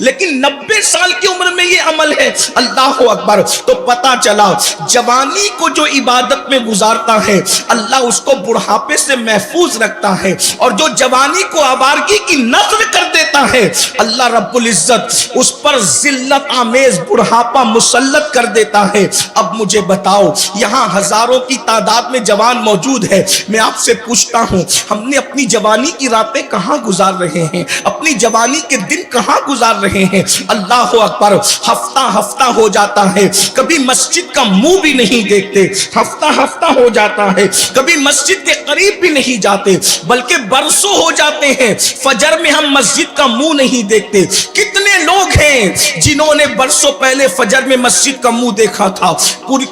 لیکن 90 سال کی عمر میں یہ عمل ہے. اللہ اکبر. تو پتا چلا جوانی کو جو عبادت میں گزارتا ہے اللہ اس کو بڑھاپے سے محفوظ رکھتا ہے, اور جو جوانی کو آوارگی کی نذر کر دیتا ہے اللہ رب العزت اس پر ذلت آمیز بڑھاپا مسلط کر دیتا ہے. اب مجھے بتاؤ, یہاں ہزاروں کی تعداد میں جوان موجود ہے, میں آپ سے پوچھتا ہوں ہم نے اپنی جوانی کی راتیں کہاں گزار رہے ہیں, اپنی جوانی کے دن کہاں گزار رہے ہیں؟ اللہ اکبر. ہفتہ ہفتہ ہو جاتا ہے, کبھی مسجد کا منہ بھی نہیں دیکھتے, ہفتہ ہفتہ ہو جاتا ہے, کبھی مسجد کے قریب بھی نہیں جاتے, بلکہ برسوں ہو جاتے ہیں فجر میں ہم مسجد کا منہ نہیں دیکھتے. کتنے لوگ ہیں جنہوں نے برسوں پہلے فجر میں مسجد کا منہ دیکھا تھا,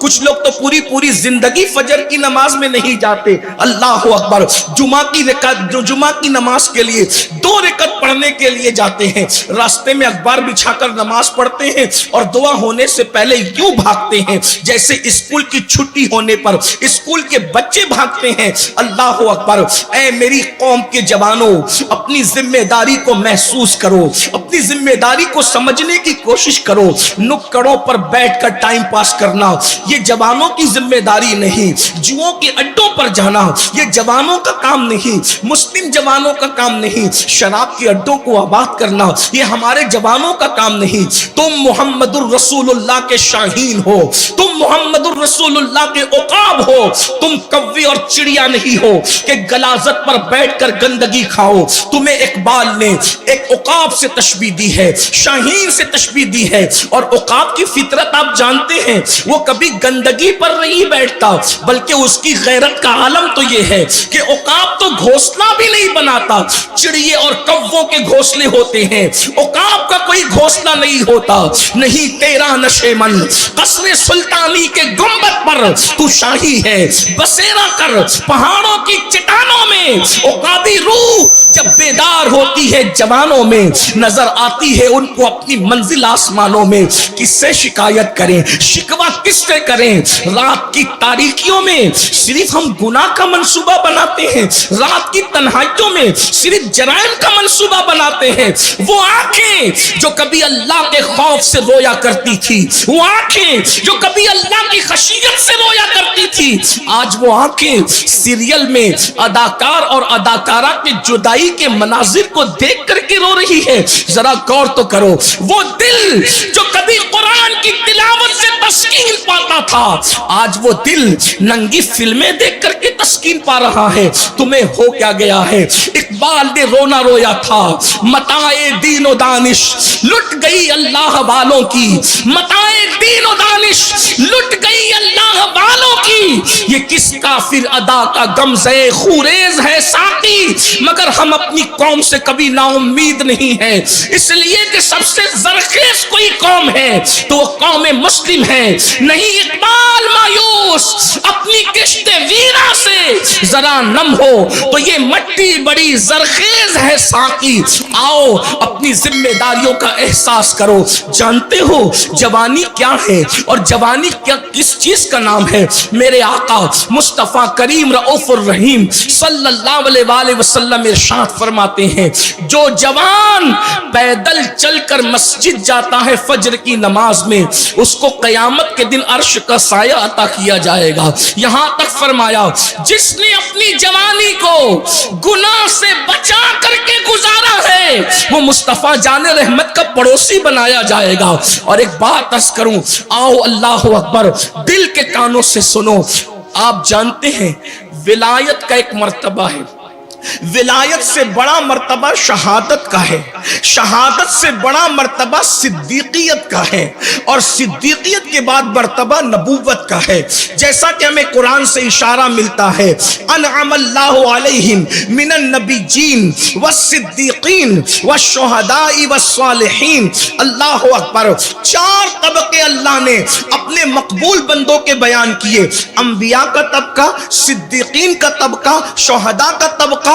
کچھ لوگ تو پوری زندگی فجر کی نماز میں نہیں جاتے. اللہ اکبر. جمعہ کی نماز کے لیے 2 رکعت پڑھنے کے لیے جاتے ہیں, راستے میں اخبار بچھا کر نماز پڑھتے ہیں اور دعا ہونے سے پہلے یوں بھاگتے ہیں جیسے اسکول کی چھٹی ہونے پر اسکول کے بچے بھاگتے ہیں. اللہ اکبر. اے میری قوم کے جوانوں, اپنی ذمہ داری کو محسوس کرو, اپنی ذمہ داری کو سمجھنے کی کوشش کرو. نکڑوں پر بیٹھ کر ٹائم پاس کرنا یہ جوانوں کی ذمہ داری نہیں, جوؤں کے اڈوں پر جانا یہ جوانوں کا کام نہیں, مسلم جوانوں کا کام نہیں, شراب کے اڈوں کو آباد کرنا یہ ہمارے جوانوں کا کام نہیں. تم محمد الرسول اللہ کے شاہین ہو, تم محمد الرسول اللہ کے عقاب ہو, تم کوے اور چڑیا نہیں ہو کہ غلاظت پر بیٹھ کر گندگی کھاؤ. تمہیں اقبال نے ایک عقاب سے تشبیہ دی ہے, شاہین سے تشبیہ دی ہے, اور عقاب کی فطرت آپ جانتے ہیں وہ کبھی گندگی پر نہیں بیٹھتا, بلکہ اس کی غیرت کا عالم تو یہ ہے کہ عقاب تو گھونسلہ بھی نہیں بناتا, چڑیے اور کووں کے گھونسلے ہوتے ہیں, عقاب کا کوئی گھونسلہ نہیں ہوتا. نہیں تیرا نشے من قصر سلطانی کے گنبد پر تو شاہی ہے, بسیرا کر پہاڑوں کی چٹانوں میں. عقابی روح جب بیدار ہوتی ہے جوانوں میں نظر آتی ہے ان کو اپنی منزل آسمانوں میں. کس سے شکایت کریں, شکوہ کس سے کریں؟ رات کی تاریکیوں میں صرف ہم گناہ کا منصوبہ بناتے ہیں, رات کی تنہائیوں میں صرف جرائم کا منصوبہ بناتے ہیں. وہ آنکھیں جو کبھی اللہ کے خوف سے رویا کرتی تھی, وہ آنکھیں جو کبھی اللہ کی خشیت سے رویا کرتی تھی, آج وہ آنکھیں سیریل میں اداکار اور اداکارہ کے جدائی کے مناظر کو دیکھ کر کے رو رہی ہے. ذرا غور تو کرو. وہ دل جو کبھی قرآن کی تلاوت سے تسکین پاتا تھا آج وہ دل ننگی فلمیں دیکھ کر کے تسکین پا رہا ہے. تمہیں ہو کیا گیا ہے؟ اقبال نے رونا رویا تھا, متاع دین و دانش لٹ گئی اللہ والوں کی, متاع دین و دانش لٹ گئی اللہ والوں کی. یہ کس کافر ادا کا غمزہ خوریز ہے ساقی, مگر ہم اپنی قوم سے کبھی نا امید نہیں ہے, اس لیے کہ سب سے زرخیز کوئی قوم ہے تو وہ قوم مسلم ہے. نہیں اقبال مایوس اپنی کشت ویرا سے ذرا نم ہو تو یہ مٹی بڑی زرخیز ہے ساقی. آؤ اپنی ذمہ داریوں کا احساس کرو. جانتے ہو جوانی کیا ہے اور جوانی کیا کس چیز کا نام ہے؟ میرے آقا مصطفیٰ کریم رؤوف الرحیم صلی اللہ علیہ وآلہ وسلم ارشاد فرماتے ہیں, جو جوان پیدل چل کر مسجد جاتا ہے فجر کی نماز میں اس کو قیامت کے دن عرش کا سایہ عطا کیا جائے گا. یہاں تک فرمایا جس نے اپنی جوانی کو گناہ سے بچا کر کے گزارا ہے وہ مصطفیٰ جان رحمت کا پڑوسی بنایا جائے گا. اور ایک بات عرض کروں, آؤ اللہ اکبر, دل کے کانوں سے سنو. آپ جانتے ہیں ولایت کا ایک مرتبہ ہے, ولایت سے بڑا مرتبہ شہادت کا ہے, شہادت سے بڑا مرتبہ صدیقیت کا ہے, اور صدیقیت کے بعد مرتبہ نبوت کا ہے. جیسا کہ ہمیں قرآن سے اشارہ ملتا ہے, انعم اللہ علیہم من النبیین والصدیقین والشہداء والصالحین. اللہ اکبر. 4 طبقے اللہ نے اپنے مقبول بندوں کے بیان کیے, انبیاء کا طبقہ, صدیقین کا طبقہ, شہداء کا طبقہ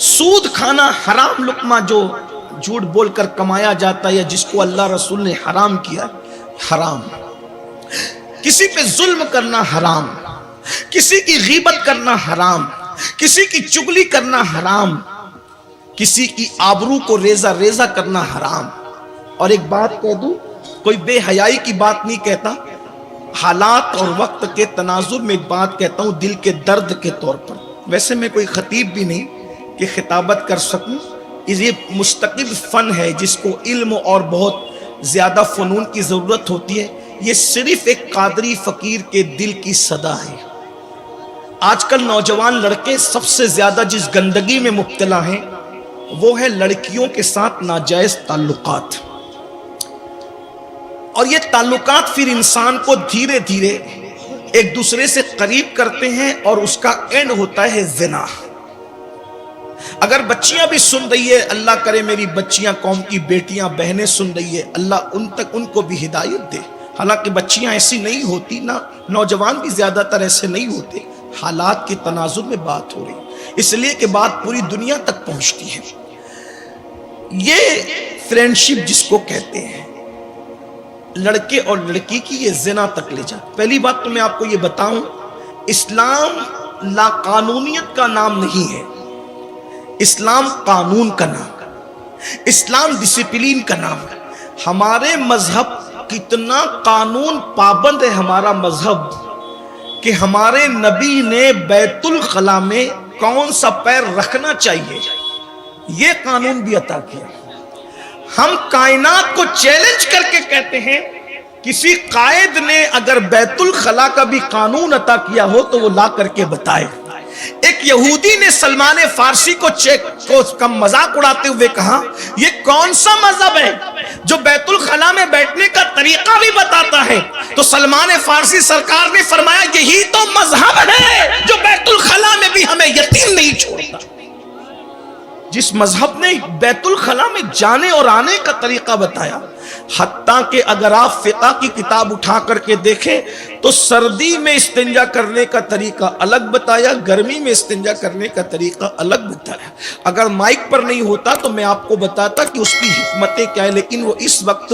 سود کھانا حرام لقمہ جو جھوٹ بول کر کمایا جاتا ہے یا جس کو اللہ رسول نے حرام کیا، حرام. کسی پہ ظلم کرنا حرام، کسی کی غیبت کرنا حرام، کسی کی چگلی کرنا حرام، کسی کی آبرو کو ریزہ ریزہ کرنا حرام. اور ایک بات کہہ دوں، کوئی بے حیائی کی بات نہیں کہتا، حالات اور وقت کے تناظر میں ایک بات کہتا ہوں دل کے درد کے طور پر. ویسے میں کوئی خطیب بھی نہیں کہ خطابت کر سکوں، یہ مستقل فن ہے جس کو علم اور بہت زیادہ فنون کی ضرورت ہوتی ہے. یہ صرف ایک قادری فقیر کے دل کی صدا ہے. آج کل نوجوان لڑکے سب سے زیادہ جس گندگی میں مبتلا ہیں وہ ہے لڑکیوں کے ساتھ ناجائز تعلقات. اور یہ تعلقات پھر انسان کو دھیرے دھیرے ایک دوسرے سے قریب کرتے ہیں اور اس کا اینڈ ہوتا ہے زنا. اگر بچیاں بھی سن رہی ہے، اللہ کرے میری بچیاں، قوم کی بیٹیاں بہنیں سن رہی ہے، اللہ ان کو بھی ہدایت دے. حالانکہ بچیاں ایسی نہیں ہوتی، نہ نوجوان بھی زیادہ تر ایسے نہیں ہوتے، حالات کے تناظر میں بات ہو رہی، اس لیے کہ بات پوری دنیا تک پہنچتی ہے. یہ فرینڈشپ جس کو کہتے ہیں لڑکے اور لڑکی کی، یہ زنا تک لے جاتا. پہلی بات تو میں آپ کو یہ بتاؤں، اسلام لا قانونیت کا نام نہیں ہے، اسلام قانون کا نام ہے، اسلام ڈسپلین کا نام ہے. ہمارے مذہب کتنا قانون پابند ہے ہمارا مذہب کہ ہمارے نبی نے بیت الخلا میں کون سا پیر رکھنا چاہیے یہ قانون بھی عطا کیا. ہم کائنات کو چیلنج کر کے کہتے ہیں کسی قائد نے اگر بیت الخلا کا بھی قانون عطا کیا ہو تو وہ لا کر کے بتائے. ایک یہودی نے سلمان فارسی کو کم مذاق اڑاتے ہوئے کہا یہ کون سا مذہب ہے جو بیت الخلا میں بیٹھنے کا طریقہ بھی بتاتا ہے؟ تو سلمان فارسی سرکار نے فرمایا یہی تو مذہب ہے جو بیت الخلا میں بھی ہمیں یتیم نہیں چھوڑتا. جس مذہب نے بیت الخلا میں جانے اور آنے کا طریقہ بتایا، حتیٰ کہ اگر آپ فقہ کی کتاب اٹھا کر کے دیکھیں تو سردی میں استنجا کرنے کا طریقہ الگ بتایا، گرمی میں استنجا کرنے کا طریقہ الگ بتایا. اگر مائک پر نہیں ہوتا تو میں آپ کو بتاتا کہ اس کی حکمتیں کیا ہیں، لیکن وہ اس وقت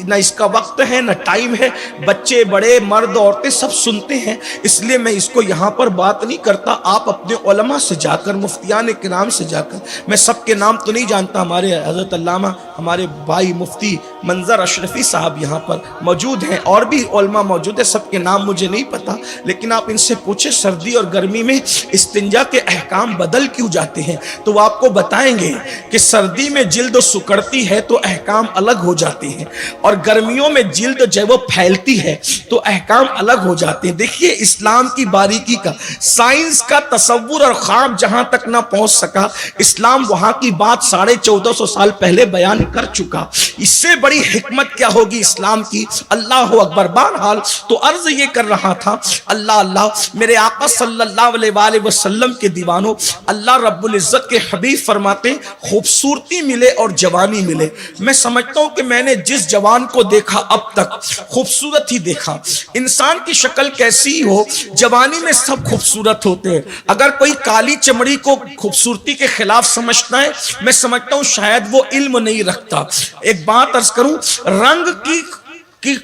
نہ اس کا وقت ہے نہ ٹائم ہے. بچے بڑے مرد عورتیں سب سنتے ہیں، اس لیے میں اس کو یہاں پر بات نہیں کرتا. آپ اپنے علماء سے جا کر، مفتیان کرام سے جا کر، میں سب کے نام تو نہیں جانتا، ہمارے حضرت علامہ ہمارے بھائی مفتی منظر اشرفی صاحب یہاں پر موجود ہیں، اور بھی علماء موجود ہیں، سب کے نام مجھے نہیں پتا، لیکن آپ ان سے پوچھیں سردی اور گرمی میں استنجا کے احکام بدل کیوں جاتے ہیں تو وہ آپ کو بتائیں گے کہ سردی میں جلد سکڑتی ہے تو احکام الگ ہو جاتے ہیں، اور گرمیوں میں جلد جب وہ پھیلتی ہے تو احکام الگ ہو جاتے ہیں. دیکھیے اسلام کی باریکی کا، سائنس کا تصور اور خواب جہاں تک نہ پہنچ سکا، اسلام وہاں کی بات 1450 سال پہلے بیان کر چکا. اس سے بڑی حکمت کیا ہوگی اسلام کی؟ اللہ اکبر. بہرحال تو عرض یہ کر رہا تھا، اللہ میرے آقا صلی اللہ علیہ وآلہ وسلم کے دیوانوں، اللہ رب العزت کے حبیب فرماتے خوبصورتی ملے اور جوانی ملے. میں سمجھتا ہوں کہ میں نے جس جوان کو دیکھا اب تک خوبصورت ہی دیکھا. انسان کی شکل کیسی ہو، جوانی میں سب خوبصورت ہوتے ہیں. اگر کوئی کالی چمڑی کو خوبصورتی کے خلاف سمجھتا ہے، میں سمجھتا ہوں شاید وہ علم نہیں رکھتا. ایک بات عرض کروں، رنگ کی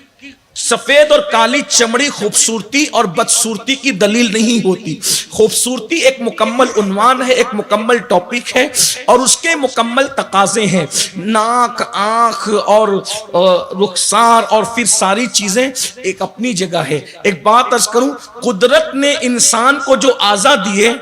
سفید اور کالی چمڑی خوبصورتی اور بدصورتی کی دلیل نہیں ہوتی. خوبصورتی ایک مکمل عنوان ہے، ایک مکمل ٹاپک ہے، اور اس کے مکمل تقاضے ہیں. ناک، آنکھ اور رخسار اور پھر ساری چیزیں ایک اپنی جگہ ہے. ایک بات عرض کروں، قدرت نے انسان کو جو اعضاء دیے،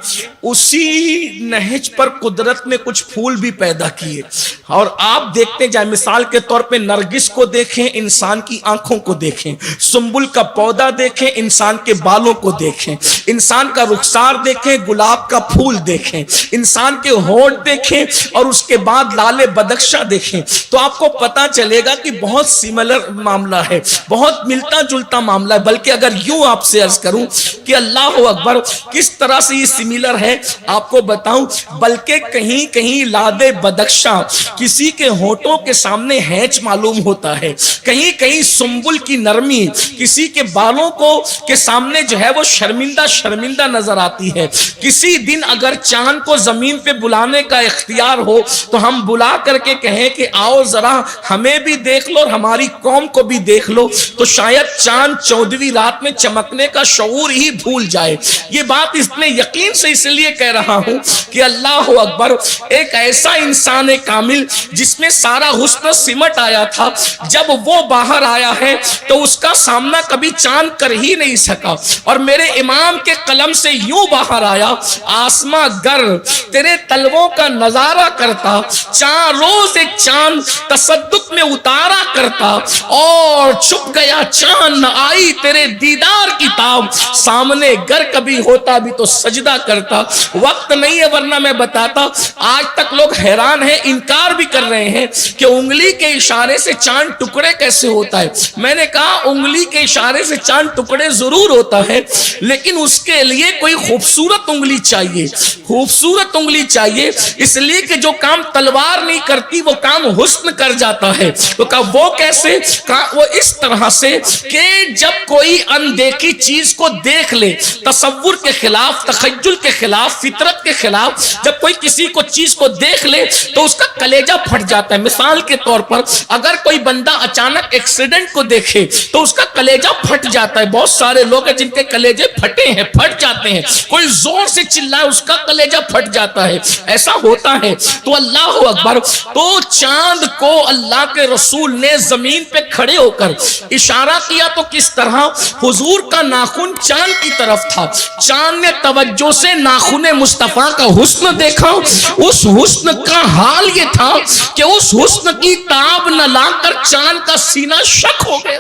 اسی نہج پر قدرت نے کچھ پھول بھی پیدا کیے. اور آپ دیکھتے جائیں، مثال کے طور پہ نرگس کو دیکھیں، انسان کی آنکھوں کو دیکھیں، سنبل کا پودا دیکھیں، انسان کے بالوں کو دیکھیں، انسان کا رخسار دیکھیں، گلاب کا پھول دیکھیں، انسان کے ہونٹ دیکھیں، اور اس کے بعد لال بدخشاں دیکھیں، تو آپ کو پتا چلے گا کہ بہت سملر معاملہ ہے، بہت ملتا جلتا معاملہ ہے. بلکہ اگر یوں آپ سے عرض کروں کہ اللہ اکبر کس طرح سے یہ سملر ہے آپ کو بتاؤں، بلکہ کہیں کہیں لال بدخشاں کسی کے ہونٹوں کے سامنے ہینچ معلوم ہوتا ہے، کہیں کہیں سنبل کی نرمی کسی کے بالوں کو کے سامنے جو ہے وہ شرمندہ شرمندہ نظر آتی ہے۔ کسی دن اگر چاند کو زمین پہ بلانے کا اختیار ہو تو ہم بلا کر کے کہیں کہ آؤ ذرا ہمیں بھی دیکھ لو اور ہماری قوم کو بھی دیکھ لو، تو شاید چاند 14ویں رات میں چمکنے کا شعور ہی بھول جائے۔ یہ بات اتنے یقین سے اس لیے کہہ رہا ہوں کہ اللہ اکبر، ایک ایسا انسان کامل جس میں سارا حسن سمٹ آیا تھا، جب وہ باہر آیا ہے تو اس کا سامنا کبھی چاند کر ہی نہیں سکا، اور میرے امام کے قلم سے یوں باہر آیا، آسماں گر تیرے تلووں کا نظارہ کرتا، چاند روز ایک چاند تصدق میں اتارا کرتا، اور چھپ گیا چاند نہ آئی تیرے دیدار کی تاب، سامنے گر کبھی ہوتا بھی تو سجدہ کرتا۔ وقت نہیں ہے ورنہ میں بتاتا، آج تک لوگ حیران ہیں، انکار بھی کر رہے ہیں کہ انگلی کے اشارے سے چاند ٹکڑے کیسے ہوتا ہے۔ میں نے کہا انگلی کے اشارے سے چاند ٹکڑے ضرور ہوتا ہے، لیکن اس کے لیے کوئی خوبصورت انگلی چاہیے، خوبصورت انگلی چاہیے، اس لیے کہ جو کام تلوار نہیں کرتی وہ کام حسن کر جاتا ہے۔ تو کہا وہ کیسے؟ کہا وہ اس طرح سے کہ جب کوئی اندیکھی چیز کو دیکھ لے، تصور کے خلاف، تخیل کے خلاف، فطرت کے خلاف، جب کوئی کسی کو چیز کو دیکھ لے تو اس کا کلیجہ پھٹ جاتا ہے۔ مثال کے طور پر اگر کوئی بندہ اچانک ایکسیڈنٹ کو دیکھے تو اس کا کلیجہ پھٹ جاتا ہے۔ بہت سارے لوگ ہیں جن کے کلیجے پھٹے ہیں، پھٹ جاتے ہیں، کوئی زور سے چلائے اس کا کلیجہ پھٹ جاتا ہے، ایسا ہوتا ہے۔ تو اللہ اکبر، تو چاند کو اللہ کے رسول نے زمین پہ کھڑے ہو کر اشارہ کیا تو کس طرح؟ حضور کا ناخن چاند کی طرف تھا، چاند نے توجہ سے ناخن مصطفیٰ کا حسن دیکھا، اس حسن کا حال یہ تھا کہ اس حسن کی تاب نہ لا کر چاند کا سینہ شک ہو گیا۔